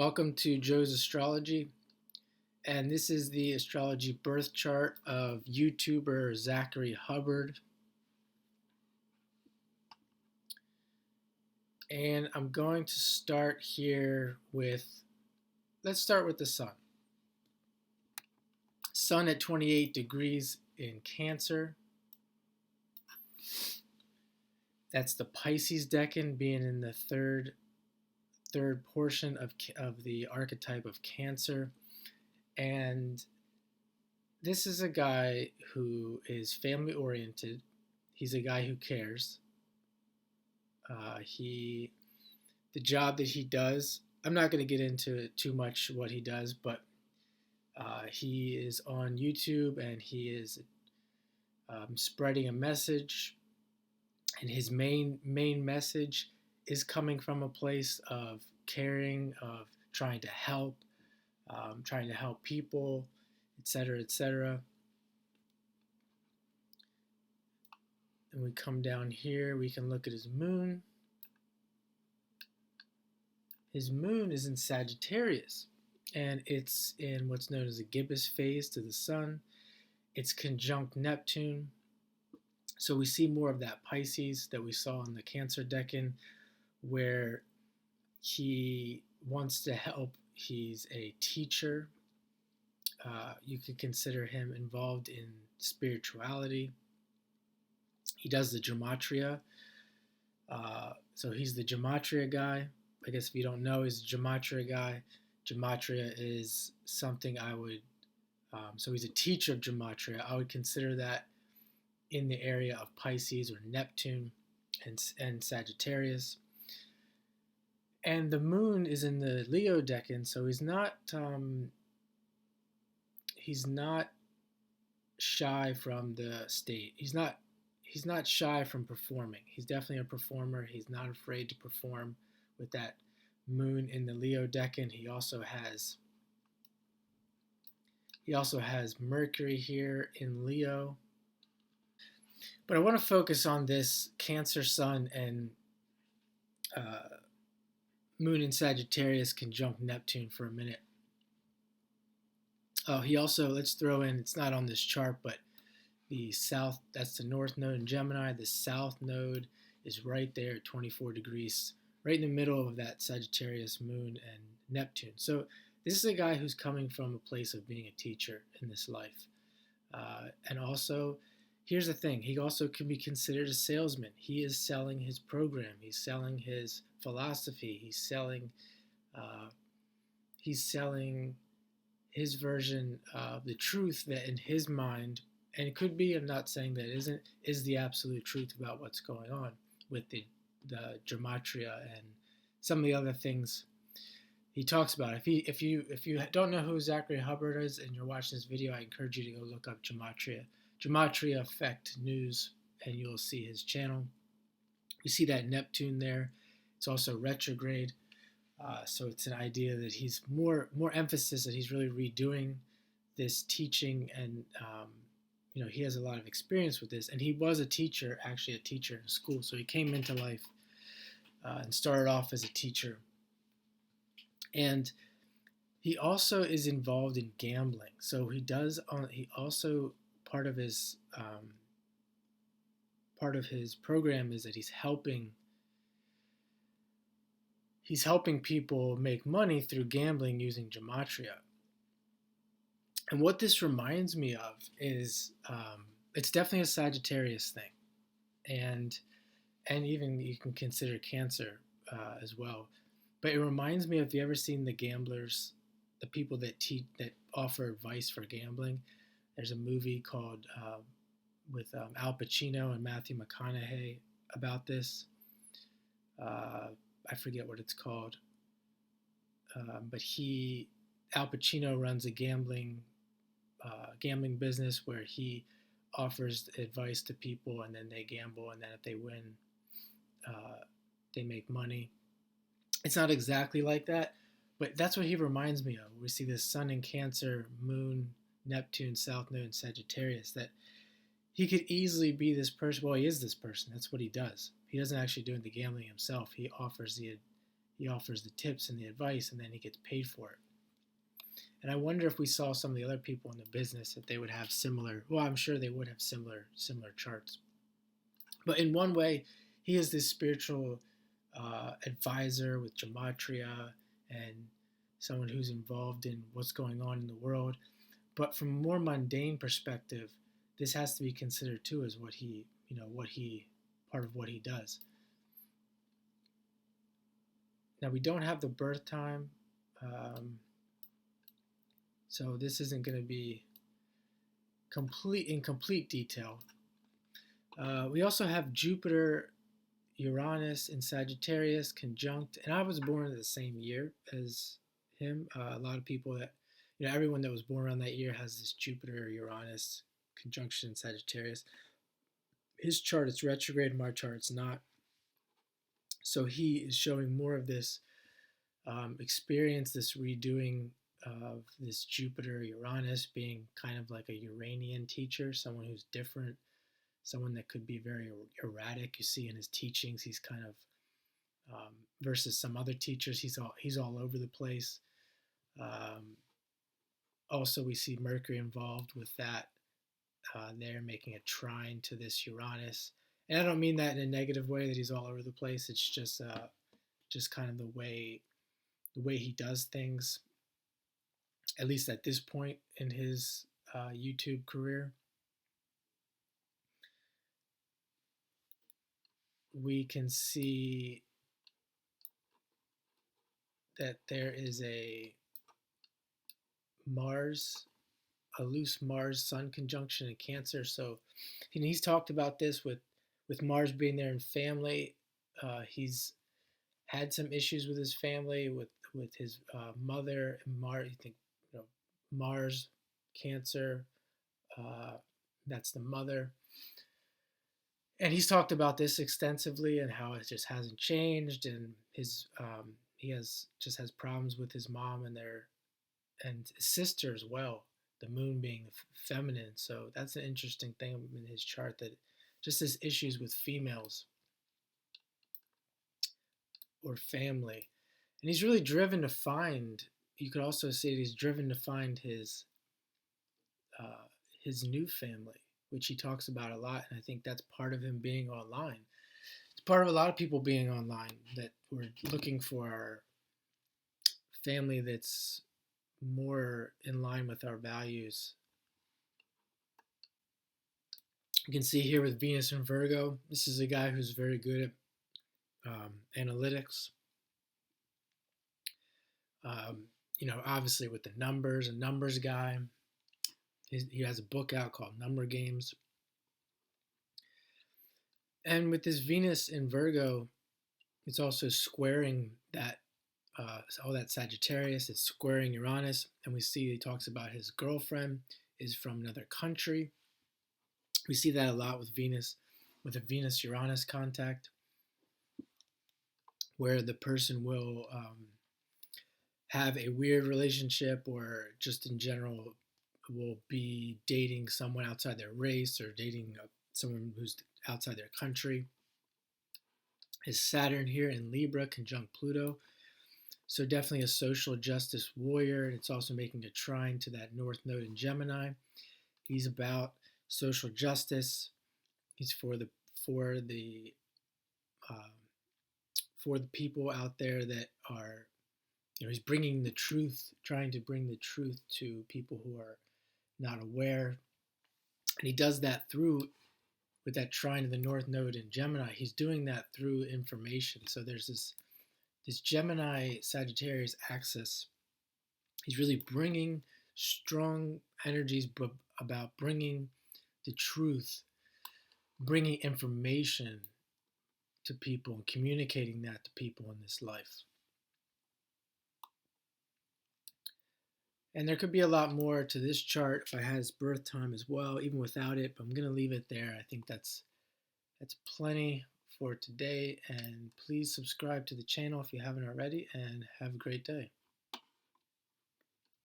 Welcome to Joe's Astrology, and this is the Astrology Birth Chart of YouTuber Zachary Hubbard. And I'm going to start here let's start with the Sun. Sun at 28 degrees in Cancer. That's the Pisces decan being in the third portion of the archetype of Cancer. And this is a guy who is family oriented. He's a guy who cares. The job that he does, I'm not going to get into too much what he does, but he is on YouTube and he is spreading a message, and his main message is coming from a place of caring, of trying to help people, etc., etc. And we come down here, we can look at his moon. His moon is in Sagittarius, and it's in what's known as a gibbous phase to the sun. It's conjunct Neptune. So we see more of that Pisces that we saw in the Cancer decan, where he wants to help. He's a teacher. You could consider him involved in spirituality. He does the Gematria. So he's the Gematria guy. I guess if you don't know, he's a Gematria guy. Gematria is something I would, so he's a teacher of Gematria. I would consider that in the area of Pisces or Neptune and Sagittarius. And the moon is in the Leo decan, so he's not shy from the state. He's not shy from performing. He's definitely a performer. He's not afraid to perform with that moon in the Leo decan. He also has Mercury here in Leo. But I want to focus on this Cancer Sun and Moon in Sagittarius conjunct Neptune for a minute. He also, let's throw in, it's not on this chart, but the south, that's the north node in Gemini. The south node is right there at 24 degrees, right in the middle of that Sagittarius moon and Neptune. So this is a guy who's coming from a place of being a teacher in this life. And also, here's the thing, he also can be considered a salesman. He is selling his program. He's selling his philosophy. He's selling his version of the truth that in his mind, and it could be, I'm not saying that it isn't, is the absolute truth about what's going on with the Gematria and some of the other things he talks about. If you don't know who Zachary Hubbard is and you're watching this video, I encourage you to go look up Gematria Effect news, and you'll see his channel. You see that Neptune there. It's also retrograde. So it's an idea that he's more emphasis that he's really redoing this teaching, and he has a lot of experience with this, and he was actually a teacher in school. So he came into life and started off as a teacher, and he also is involved in gambling. So he also part of his program is that he's helping people make money through gambling using Gematria. And what this reminds me of is it's definitely a Sagittarius thing, and even you can consider Cancer as well. But it reminds me of, have you ever seen the gamblers, the people that offer advice for gambling? There's a movie called with Al Pacino and Matthew McConaughey about this. I forget what it's called, but Al Pacino runs a gambling business where he offers advice to people, and then they gamble, and then if they win, they make money. It's not exactly like that, but that's what he reminds me of. We see this Sun in Cancer, Moon, Neptune, South Node, Sagittarius, that he could easily be this person. Well, he is this person. That's what he does. He doesn't actually do the gambling himself. He offers he offers the tips and the advice, and then he gets paid for it. And I wonder if we saw some of the other people in the business, if they would have similar, well, I'm sure they would have similar charts. But in one way, he is this spiritual advisor with Gematria and someone who's involved in what's going on in the world. But from a more mundane perspective, this has to be considered too as what he, part of what he does. Now, we don't have the birth time, so this isn't going to be in complete detail. We also have Jupiter, Uranus, and Sagittarius conjunct, and I was born in the same year as him. A lot of people that, everyone that was born around that year has this Jupiter, Uranus conjunction in Sagittarius. His chart is retrograde, my chart it's not. So he is showing more of this experience, this redoing of this Jupiter, Uranus being kind of like a Uranian teacher, someone who's different, someone that could be very erratic. You see in his teachings, he's kind of versus some other teachers, he's all over the place. Also, we see Mercury involved with that. They're making a trine to this Uranus, and I don't mean that in a negative way that he's all over the place. It's just kind of the way he does things, at least at this point in his YouTube career. We can see that there is a loose Mars-Sun conjunction in Cancer. So he's talked about this with Mars being there in family. He's had some issues with his family, with his mother and Mars. You think, Mars, Cancer, that's the mother. And he's talked about this extensively and how it just hasn't changed, and his he has problems with his mom and his sister as well. The moon being feminine, so that's an interesting thing in his chart, that just his issues with females or family, and he's really driven to find. You could also say that he's driven to find his new family, which he talks about a lot, and I think that's part of him being online. It's part of a lot of people being online, that we're looking for our family that's more in line with our values. You can see here with Venus and Virgo, this is a guy who's very good at analytics. Obviously with the numbers, a numbers guy. He has a book out called Number Games. And with this Venus in Virgo, it's also squaring that, all that Sagittarius, it's squaring Uranus. And we see he talks about his girlfriend is from another country. We see that a lot with Venus, with a Venus-Uranus contact, where the person will have a weird relationship, or just in general will be dating someone outside their race, or dating someone who's outside their country. Is Saturn here in Libra conjunct Pluto. So definitely a social justice warrior. It's also making a trine to that North Node in Gemini. He's about social justice. He's for the people out there that are, he's bringing the truth, trying to bring the truth to people who are not aware. And he does that with that trine to the North Node in Gemini. He's doing that through information. So there's this Gemini Sagittarius axis. He's really bringing strong energies about bringing the truth, bringing information to people, and communicating that to people in this life. And there could be a lot more to this chart if I had his birth time as well, even without it, but I'm going to leave it there. I think that's plenty for today, and please subscribe to the channel if you haven't already, and have a great day.